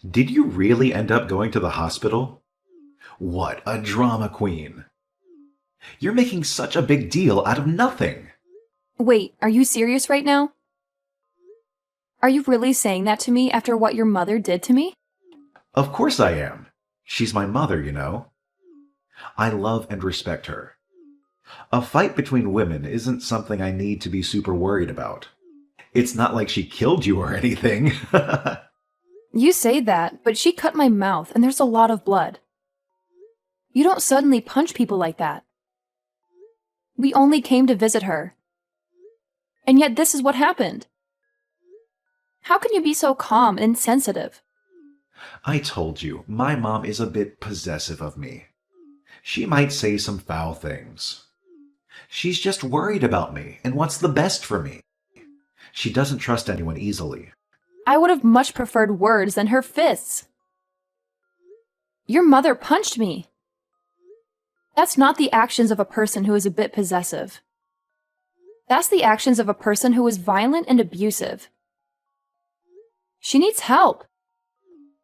Did you really end up going to the hospital? What a drama queen. You're making such a big deal out of nothing. Wait, are you serious right now? Are you really saying that to me after what your mother did to me? Of course I am. She's my mother, you know. I love and respect her. A fight between women isn't something I need to be super worried about. It's not like she killed you or anything. You say that, but she cut my mouth and there's a lot of blood. You don't suddenly punch people like that. We only came to visit her. And yet this is what happened. How can you be so calm and sensitive? I told you, my mom is a bit possessive of me. She might say some foul things. She's just worried about me and wants the best for me. She doesn't trust anyone easily. I would have much preferred words than her fists. Your mother punched me. That's not the actions of a person who is a bit possessive. That's the actions of a person who is violent and abusive. She needs help.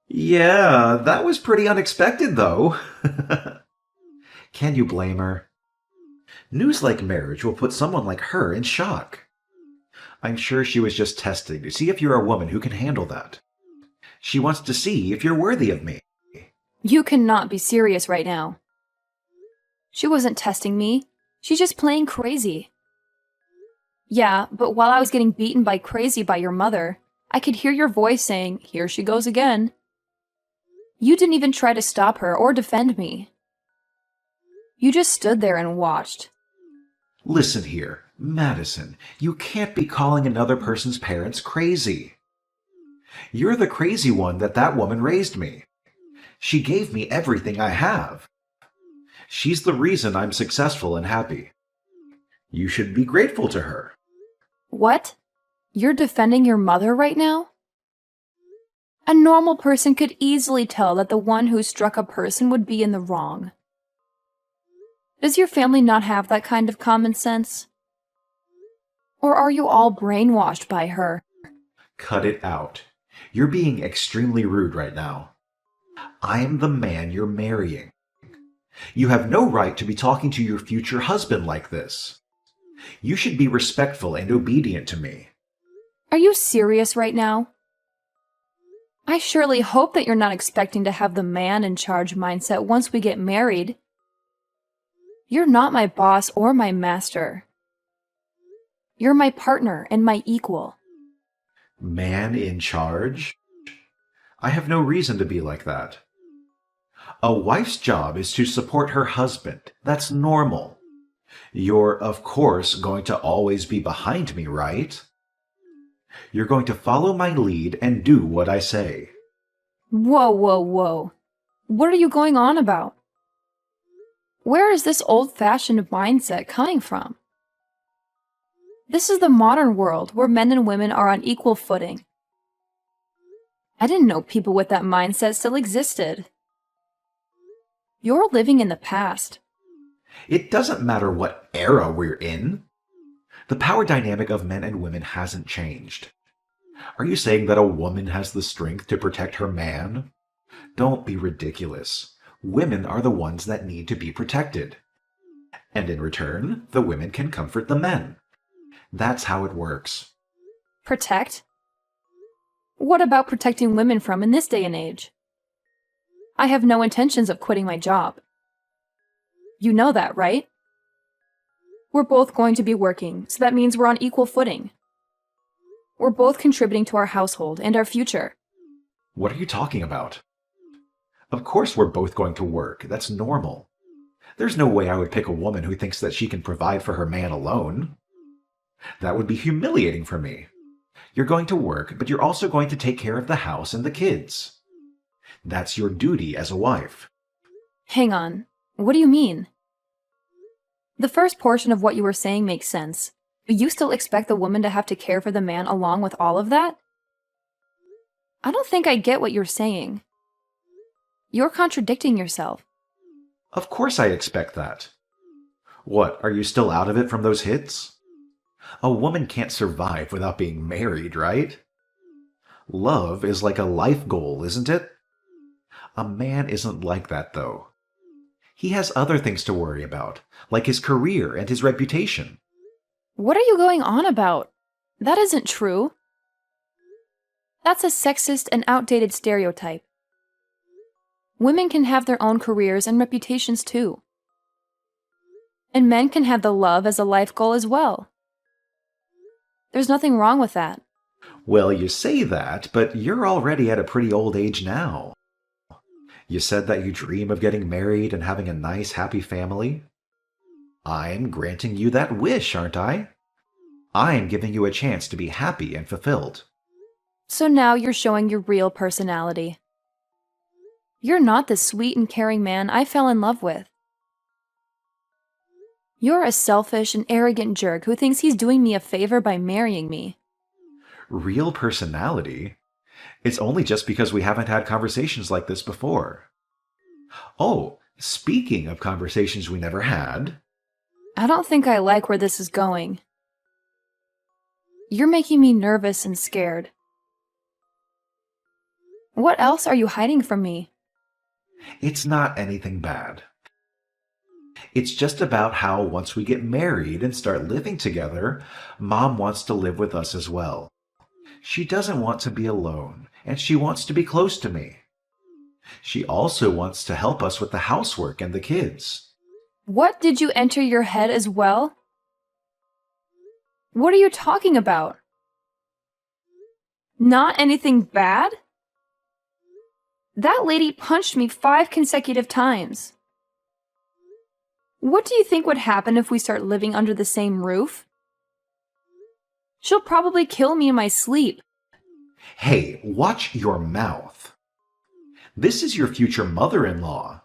Yeah, that was pretty unexpected, though. Can you blame her? News like marriage will put someone like her in shock. I'm sure she was just testing to see if you're a woman who can handle that. She wants to see if you're worthy of me. You cannot be serious right now. She wasn't testing me. She's just playing crazy. Yeah, but while I was getting beaten by crazy by your mother, I could hear your voice saying, "Here she goes again." You didn't even try to stop her or defend me. You just stood there and watched. Listen here, Madison, you can't be calling another person's parents crazy. You're the crazy one that woman raised me. She gave me everything I have. She's the reason I'm successful and happy. You should be grateful to her. What? You're defending your mother right now? A normal person could easily tell that the one who struck a person would be in the wrong. Does your family not have that kind of common sense? Or are you all brainwashed by her? Cut it out. You're being extremely rude right now. I am the man you're marrying. You have no right to be talking to your future husband like this. You should be respectful and obedient to me. Are you serious right now? I surely hope that you're not expecting to have the man in charge mindset once we get married. You're not my boss or my master. You're my partner and my equal. Man in charge? I have no reason to be like that. A wife's job is to support her husband. That's normal. You're, of course, going to always be behind me, right? You're going to follow my lead and do what I say. Whoa, whoa, whoa. What are you going on about? Where is this old-fashioned mindset coming from? This is the modern world where men and women are on equal footing. I didn't know people with that mindset still existed. You're living in the past. It doesn't matter what era we're in. The power dynamic of men and women hasn't changed. Are you saying that a woman has the strength to protect her man? Don't be ridiculous. Women are the ones that need to be protected. And in return, the women can comfort the men. That's how it works. Protect? What about protecting women from in this day and age? I have no intentions of quitting my job. You know that, right? We're both going to be working, so that means we're on equal footing. We're both contributing to our household and our future. What are you talking about? Of course we're both going to work. That's normal. There's no way I would pick a woman who thinks that she can provide for her man alone. That would be humiliating for me. You're going to work, but you're also going to take care of the house and the kids. That's your duty as a wife. Hang on. What do you mean? The first portion of what you were saying makes sense, but you still expect the woman to have to care for the man along with all of that? I don't think I get what you're saying. You're contradicting yourself. Of course I expect that. What, are you still out of it from those hits? A woman can't survive without being married, right? Love is like a life goal, isn't it? A man isn't like that, though. He has other things to worry about, like his career and his reputation. What are you going on about? That isn't true. That's a sexist and outdated stereotype. Women can have their own careers and reputations too. And men can have the love as a life goal as well. There's nothing wrong with that. Well, you say that, but you're already at a pretty old age now. You said that you dream of getting married and having a nice, happy family. I'm granting you that wish, aren't I? I'm giving you a chance to be happy and fulfilled. So now you're showing your real personality. You're not the sweet and caring man I fell in love with. You're a selfish and arrogant jerk who thinks he's doing me a favor by marrying me. Real personality? It's only just because we haven't had conversations like this before. Oh, speaking of conversations we never had. I don't think I like where this is going. You're making me nervous and scared. What else are you hiding from me? It's not anything bad. It's just about how once we get married and start living together, Mom wants to live with us as well. She doesn't want to be alone, and she wants to be close to me. She also wants to help us with the housework and the kids. What did you enter your head as well? What are you talking about? Not anything bad? That lady punched me 5 consecutive times. What do you think would happen if we start living under the same roof? She'll probably kill me in my sleep. Hey, watch your mouth. This is your future mother-in-law.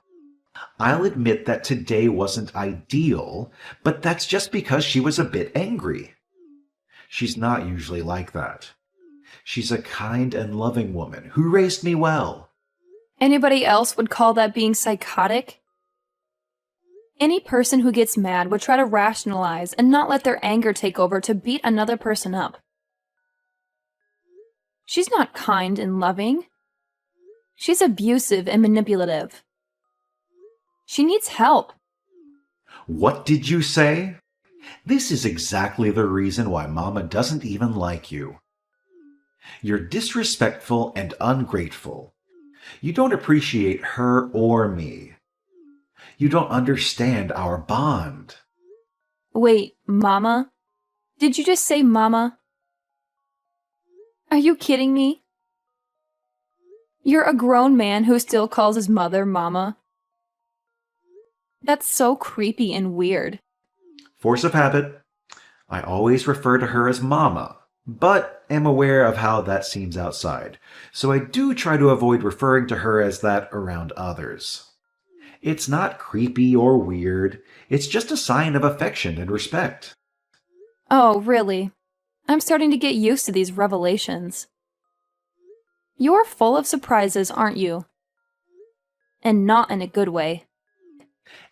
I'll admit that today wasn't ideal, but that's just because she was a bit angry. She's not usually like that. She's a kind and loving woman who raised me well. Anybody else would call that being psychotic? Any person who gets mad would try to rationalize and not let their anger take over to beat another person up. She's not kind and loving. She's abusive and manipulative. She needs help. What did you say? This is exactly the reason why Mama doesn't even like you. You're disrespectful and ungrateful. You don't appreciate her or me. You don't understand our bond. Wait, Mama? Did you just say Mama? Are you kidding me? You're a grown man who still calls his mother Mama. That's so creepy and weird. Force of habit. I always refer to her as Mama, but am aware of how that seems outside, so I do try to avoid referring to her as that around others. It's not creepy or weird, it's just a sign of affection and respect. Oh, really? I'm starting to get used to these revelations. You're full of surprises, aren't you? And not in a good way.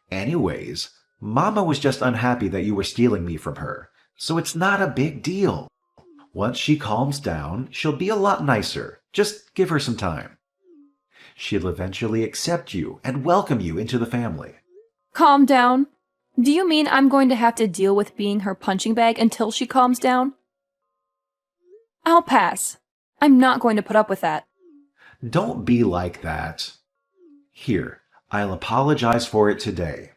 Anyways, Mama was just unhappy that you were stealing me from her, so it's not a big deal. Once she calms down, she'll be a lot nicer. Just give her some time. She'll eventually accept you and welcome you into the family. Calm down? Do you mean I'm going to have to deal with being her punching bag until she calms down? I'll pass. I'm not going to put up with that. Don't be like that. Here, I'll apologize for it today.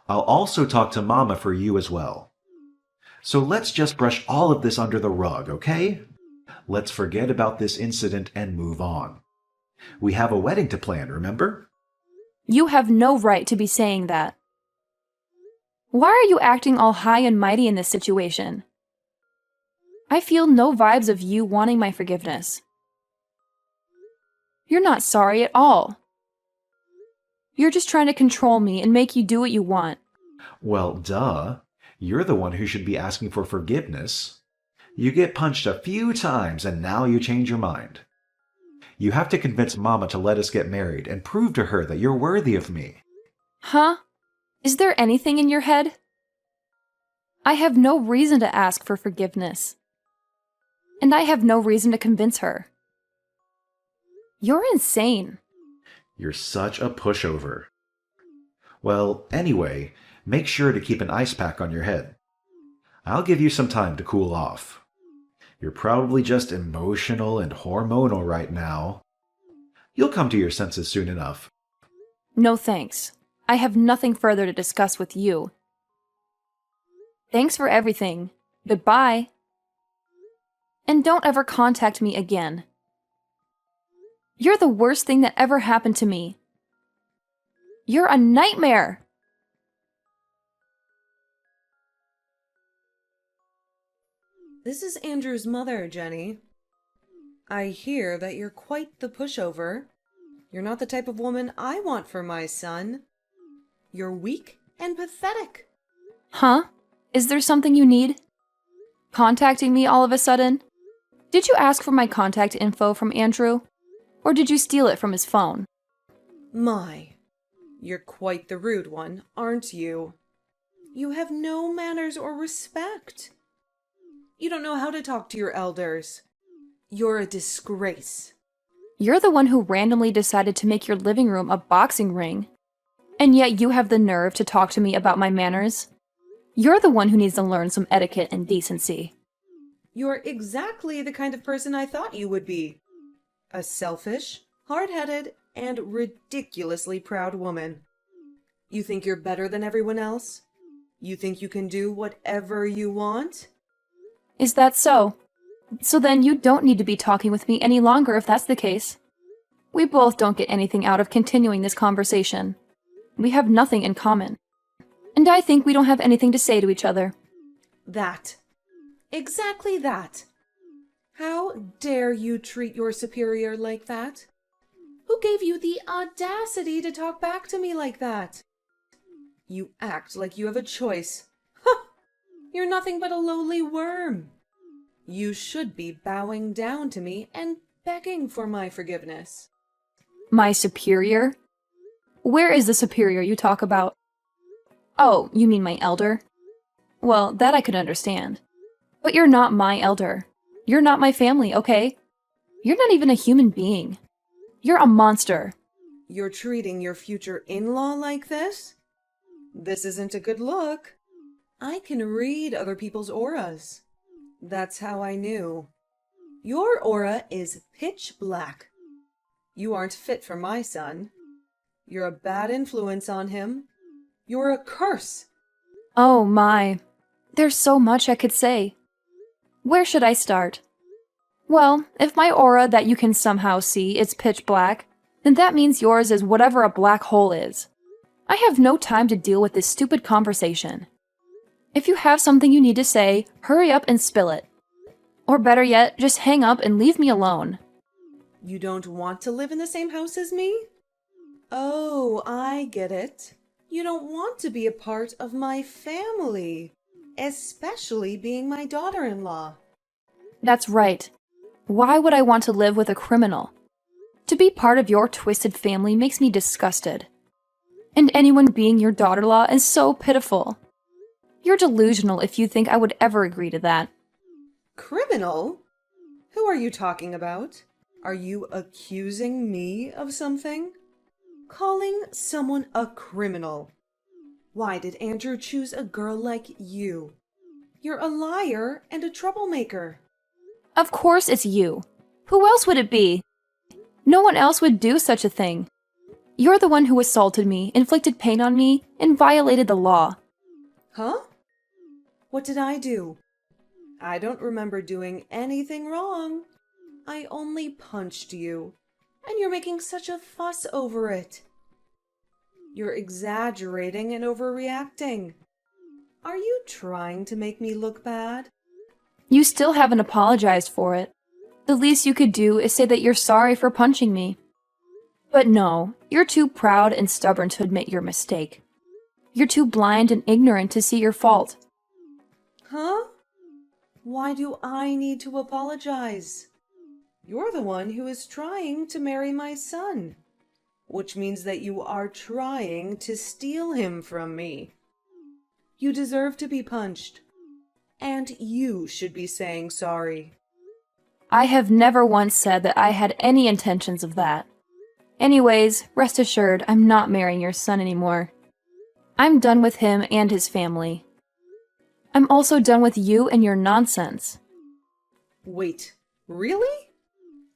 I'll also talk to Mama for you as well. So let's just brush all of this under the rug, okay? Let's forget about this incident and move on. We have a wedding to plan, remember? You have no right to be saying that. Why are you acting all high and mighty in this situation? I feel no vibes of you wanting my forgiveness. You're not sorry at all. You're just trying to control me and make you do what you want. Well, duh. You're the one who should be asking for forgiveness. You get punched a few times and now you change your mind. You have to convince Mama to let us get married and prove to her that you're worthy of me. Huh? Is there anything in your head? I have no reason to ask for forgiveness. And I have no reason to convince her. You're insane. You're such a pushover. Well, anyway, make sure to keep an ice pack on your head. I'll give you some time to cool off. You're probably just emotional and hormonal right now. You'll come to your senses soon enough. No thanks. I have nothing further to discuss with you. Thanks for everything. Goodbye. And don't ever contact me again. You're the worst thing that ever happened to me. You're a nightmare! This is Andrew's mother, Jenny. I hear that you're quite the pushover. You're not the type of woman I want for my son. You're weak and pathetic. Huh? Is there something you need? Contacting me all of a sudden? Did you ask for my contact info from Andrew? Or did you steal it from his phone? My, you're quite the rude one, aren't you? You have no manners or respect. You don't know how to talk to your elders. You're a disgrace. You're the one who randomly decided to make your living room a boxing ring. And yet you have the nerve to talk to me about my manners. You're the one who needs to learn some etiquette and decency. You're exactly the kind of person I thought you would be. A selfish, hard-headed, and ridiculously proud woman. You think you're better than everyone else? You think you can do whatever you want? Is that so? So then you don't need to be talking with me any longer if that's the case. We both don't get anything out of continuing this conversation. We have nothing in common. And I think we don't have anything to say to each other. That. Exactly that. How dare you treat your superior like that? Who gave you the audacity to talk back to me like that? You act like you have a choice. Huh! You're nothing but a lowly worm. You should be bowing down to me and begging for my forgiveness. My superior? Where is the superior you talk about? Oh, you mean my elder? Well, that I could understand. But you're not my elder. You're not my family, okay? You're not even a human being. You're a monster. You're treating your future in-law like this? This isn't a good look. I can read other people's auras. That's how I knew. Your aura is pitch black. You aren't fit for my son. You're a bad influence on him. You're a curse. Oh my. There's so much I could say. Where should I start? Well, if my aura that you can somehow see is pitch black, then that means yours is whatever a black hole is. I have no time to deal with this stupid conversation. If you have something you need to say, hurry up and spill it. Or better yet, just hang up and leave me alone. You don't want to live in the same house as me? Oh, I get it. You don't want to be a part of my family, especially being my daughter-in-law. That's right. Why would I want to live with a criminal? To be part of your twisted family makes me disgusted. And anyone being your daughter-in-law is so pitiful. You're delusional if you think I would ever agree to that. Criminal? Who are you talking about? Are you accusing me of something? Calling someone a criminal? Why did Andrew choose a girl like you? You're a liar and a troublemaker. Of course it's you. Who else would it be? No one else would do such a thing. You're the one who assaulted me, inflicted pain on me, and violated the law. Huh? What did I do? I don't remember doing anything wrong. I only punched you, and you're making such a fuss over it. You're exaggerating and overreacting. Are you trying to make me look bad? You still haven't apologized for it. The least you could do is say that you're sorry for punching me. But no, you're too proud and stubborn to admit your mistake. You're too blind and ignorant to see your fault. Huh? Why do I need to apologize? You're the one who is trying to marry my son, which means that you are trying to steal him from me. You deserve to be punched, and you should be saying sorry. I have never once said that I had any intentions of that. Anyways, rest assured, I'm not marrying your son anymore. I'm done with him and his family. I'm also done with you and your nonsense. Wait, really?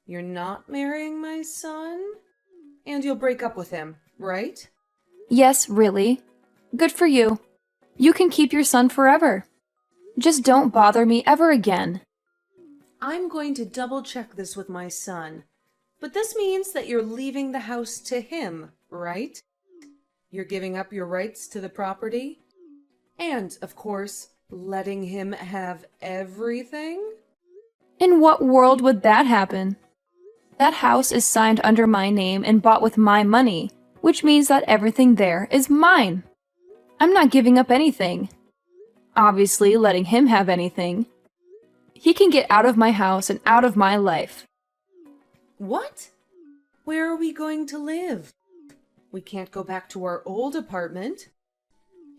You're not marrying my son? And you'll break up with him, right? Yes, really. Good for you. You can keep your son forever. Just don't bother me ever again. I'm going to double check this with my son. But this means that you're leaving the house to him, right? You're giving up your rights to the property? And, of course, letting him have everything? In what world would that happen? That house is signed under my name and bought with my money, which means that everything there is mine. I'm not giving up anything. Obviously, letting him have anything. He can get out of my house and out of my life. What? Where are we going to live? We can't go back to our old apartment.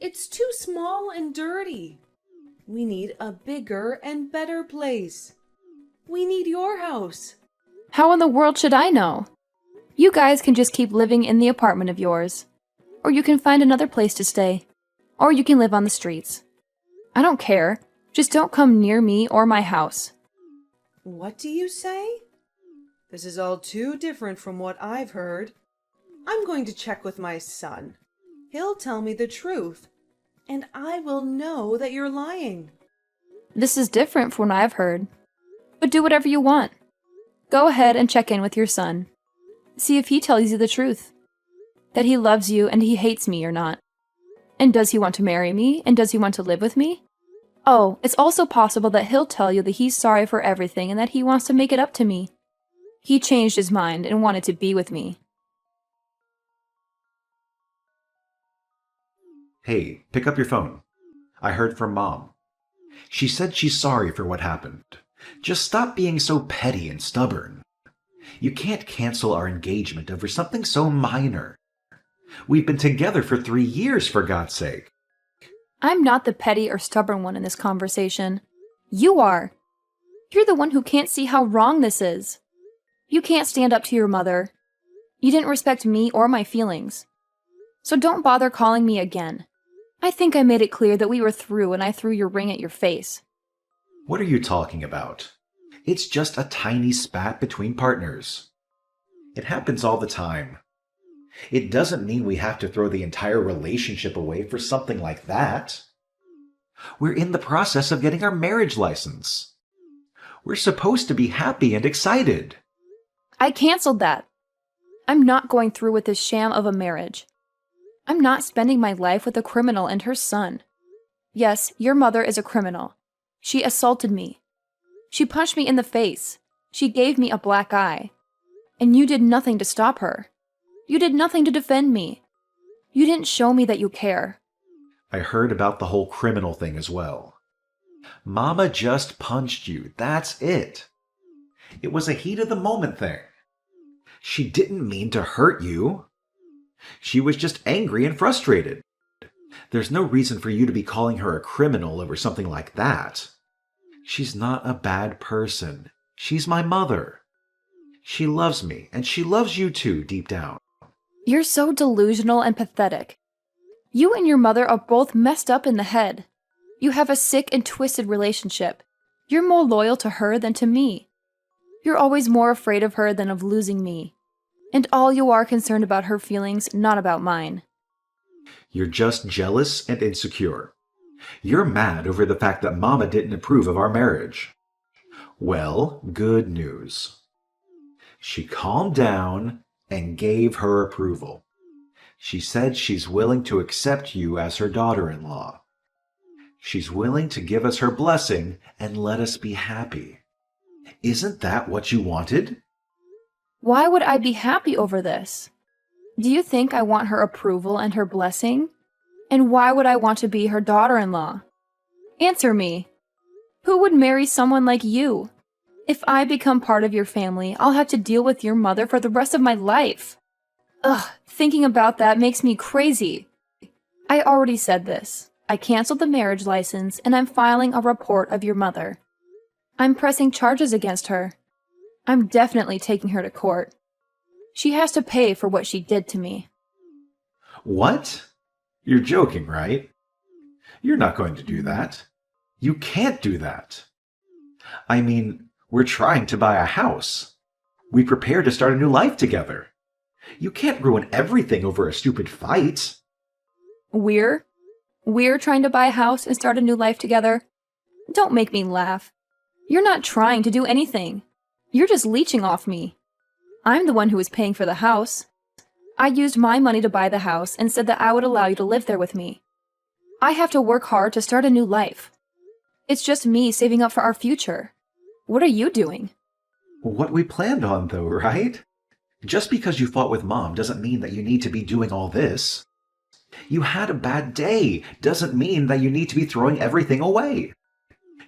It's too small and dirty. We need a bigger and better place. We need your house. How in the world should I know? You guys can just keep living in the apartment of yours. Or you can find another place to stay. Or you can live on the streets. I don't care. Just don't come near me or my house. What do you say? This is all too different from what I've heard. I'm going to check with my son. He'll tell me the truth, and I will know that you're lying. This is different from what I've heard. But do whatever you want. Go ahead and check in with your son. See if he tells you the truth. That he loves you and he hates me or not. And does he want to marry me? And does he want to live with me? Oh, it's also possible that he'll tell you that he's sorry for everything and that he wants to make it up to me. He changed his mind and wanted to be with me. Hey, pick up your phone. I heard from Mom. She said she's sorry for what happened. Just stop being so petty and stubborn. You can't cancel our engagement over something so minor. We've been together for 3 years, for God's sake. I'm not the petty or stubborn one in this conversation. You are. You're the one who can't see how wrong this is. You can't stand up to your mother. You didn't respect me or my feelings. So don't bother calling me again. I think I made it clear that we were through when I threw your ring at your face. What are you talking about? It's just a tiny spat between partners. It happens all the time. It doesn't mean we have to throw the entire relationship away for something like that. We're in the process of getting our marriage license. We're supposed to be happy and excited. I canceled that. I'm not going through with this sham of a marriage. I'm not spending my life with a criminal and her son. Yes, your mother is a criminal. She assaulted me. She punched me in the face. She gave me a black eye. And you did nothing to stop her. You did nothing to defend me. You didn't show me that you care. I heard about the whole criminal thing as well. Mama just punched you, that's it. It was a heat of the moment thing. She didn't mean to hurt you. She was just angry and frustrated. There's no reason for you to be calling her a criminal over something like that. She's not a bad person. She's my mother. She loves me, and she loves you too, deep down. You're so delusional and pathetic. You and your mother are both messed up in the head. You have a sick and twisted relationship. You're more loyal to her than to me. You're always more afraid of her than of losing me. And all you are concerned about her feelings, not about mine. You're just jealous and insecure. You're mad over the fact that Mama didn't approve of our marriage. Well, good news. She calmed down and gave her approval. She said she's willing to accept you as her daughter-in-law. She's willing to give us her blessing and let us be happy. Isn't that what you wanted? Why would I be happy over this? Do you think I want her approval and her blessing? And why would I want to be her daughter-in-law? Answer me. Who would marry someone like you? If I become part of your family, I'll have to deal with your mother for the rest of my life. Ugh, thinking about that makes me crazy. I already said this. I canceled the marriage license and I'm filing a report of your mother. I'm pressing charges against her. I'm definitely taking her to court. She has to pay for what she did to me. What? You're joking, right? You're not going to do that. You can't do that. I mean, we're trying to buy a house. We prepare to start a new life together. You can't ruin everything over a stupid fight. We're trying to buy a house and start a new life together? Don't make me laugh. You're not trying to do anything. You're just leeching off me. I'm the one who is paying for the house. I used my money to buy the house and said that I would allow you to live there with me. I have to work hard to start a new life. It's just me saving up for our future. What are you doing? What we planned on, though, right? Just because you fought with Mom doesn't mean that you need to be doing all this. You had a bad day doesn't mean that you need to be throwing everything away.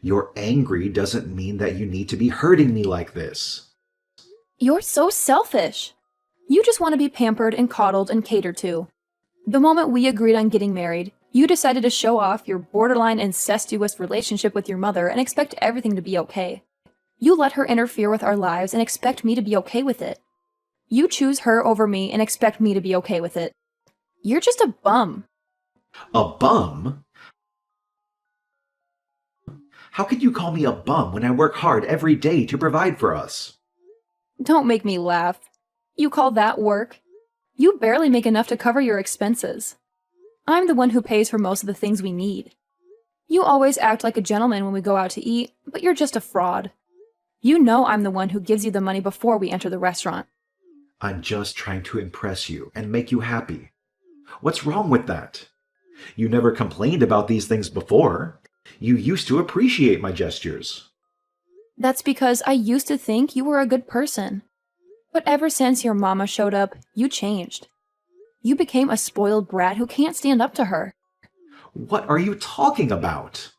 You're angry doesn't mean that you need to be hurting me like this. You're so selfish. You just want to be pampered and coddled and catered to. The moment we agreed on getting married, you decided to show off your borderline incestuous relationship with your mother and expect everything to be okay. You let her interfere with our lives and expect me to be okay with it. You choose her over me and expect me to be okay with it. You're just a bum. A bum? How could you call me a bum when I work hard every day to provide for us? Don't make me laugh. You call that work? You barely make enough to cover your expenses. I'm the one who pays for most of the things we need. You always act like a gentleman when we go out to eat, but you're just a fraud. You know I'm the one who gives you the money before we enter the restaurant. I'm just trying to impress you and make you happy. What's wrong with that? You never complained about these things before. You used to appreciate my gestures. That's because I used to think you were a good person. But ever since your mama showed up, you changed. You became a spoiled brat who can't stand up to her. What are you talking about?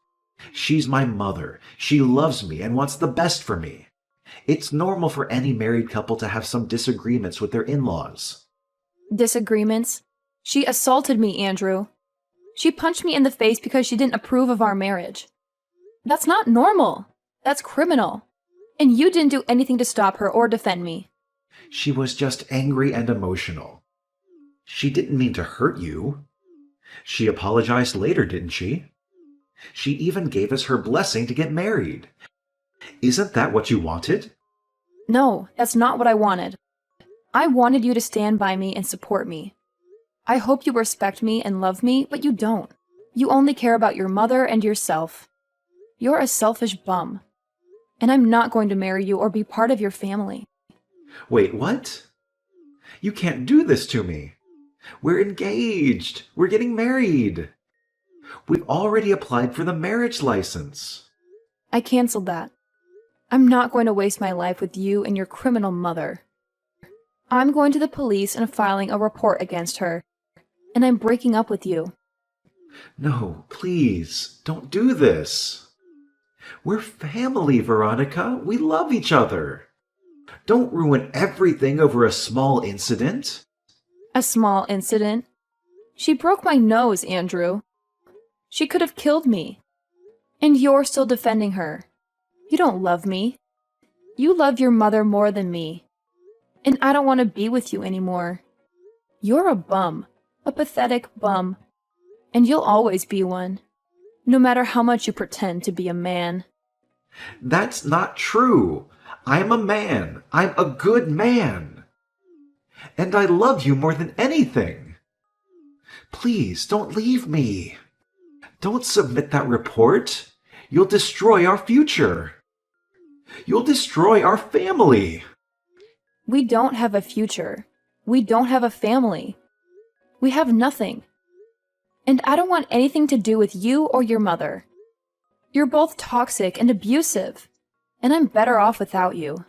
She's my mother. She loves me and wants the best for me. It's normal for any married couple to have some disagreements with their in-laws. Disagreements? She assaulted me, Andrew. She punched me in the face because she didn't approve of our marriage. That's not normal. That's criminal. And you didn't do anything to stop her or defend me. She was just angry and emotional. She didn't mean to hurt you. She apologized later, didn't she? She even gave us her blessing to get married. Isn't that what you wanted? No, that's not what I wanted. I wanted you to stand by me and support me. I hope you respect me and love me, but you don't. You only care about your mother and yourself. You're a selfish bum. And I'm not going to marry you or be part of your family. Wait, what? You can't do this to me. We're engaged. We're getting married. We've already applied for the marriage license. I canceled that. I'm not going to waste my life with you and your criminal mother. I'm going to the police and filing a report against her. And I'm breaking up with you. No, please, don't do this. We're family, Veronica. We love each other. Don't ruin everything over a small incident. A small incident? She broke my nose, Andrew. She could have killed me. And you're still defending her. You don't love me. You love your mother more than me. And I don't want to be with you anymore. You're a bum. A pathetic bum. And you'll always be one. No matter how much you pretend to be a man. That's not true. I'm a man. I'm a good man. And I love you more than anything. Please, don't leave me. Don't submit that report. You'll destroy our future. You'll destroy our family. We don't have a future. We don't have a family. We have nothing. And I don't want anything to do with you or your mother. You're both toxic and abusive. And I'm better off without you.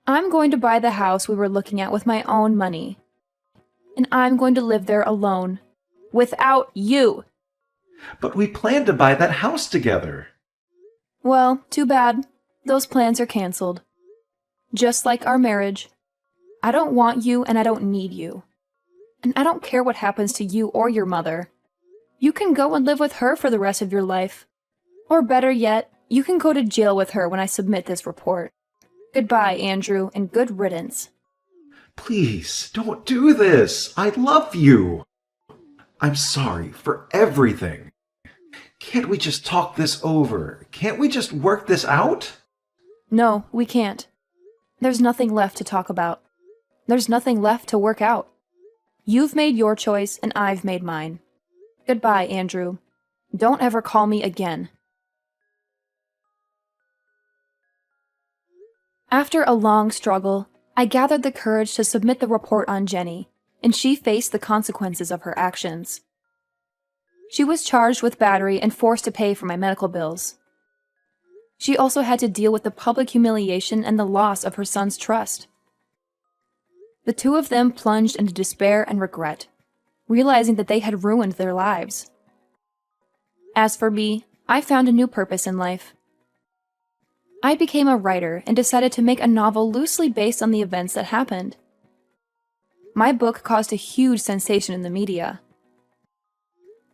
I'm going to buy the house we were looking at with my own money. And I'm going to live there alone. Without you. But we planned to buy that house together. Well, too bad. Those plans are canceled. Just like our marriage. I don't want you and I don't need you. And I don't care what happens to you or your mother. You can go and live with her for the rest of your life. Or better yet, you can go to jail with her when I submit this report. Goodbye, Andrew, and good riddance. Please, don't do this. I love you. I'm sorry for everything. Can't we just talk this over? Can't we just work this out? No, we can't. There's nothing left to talk about. There's nothing left to work out. You've made your choice, and I've made mine. Goodbye, Andrew. Don't ever call me again. After a long struggle, I gathered the courage to submit the report on Jenny, and she faced the consequences of her actions. She was charged with battery and forced to pay for my medical bills. She also had to deal with the public humiliation and the loss of her son's trust. The two of them plunged into despair and regret, realizing that they had ruined their lives. As for me, I found a new purpose in life. I became a writer and decided to make a novel loosely based on the events that happened. My book caused a huge sensation in the media.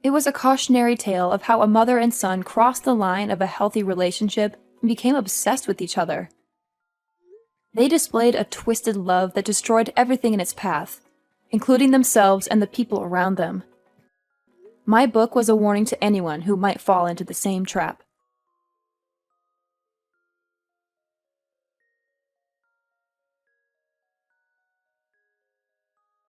It was a cautionary tale of how a mother and son crossed the line of a healthy relationship and became obsessed with each other. They displayed a twisted love that destroyed everything in its path, including themselves and the people around them. My book was a warning to anyone who might fall into the same trap.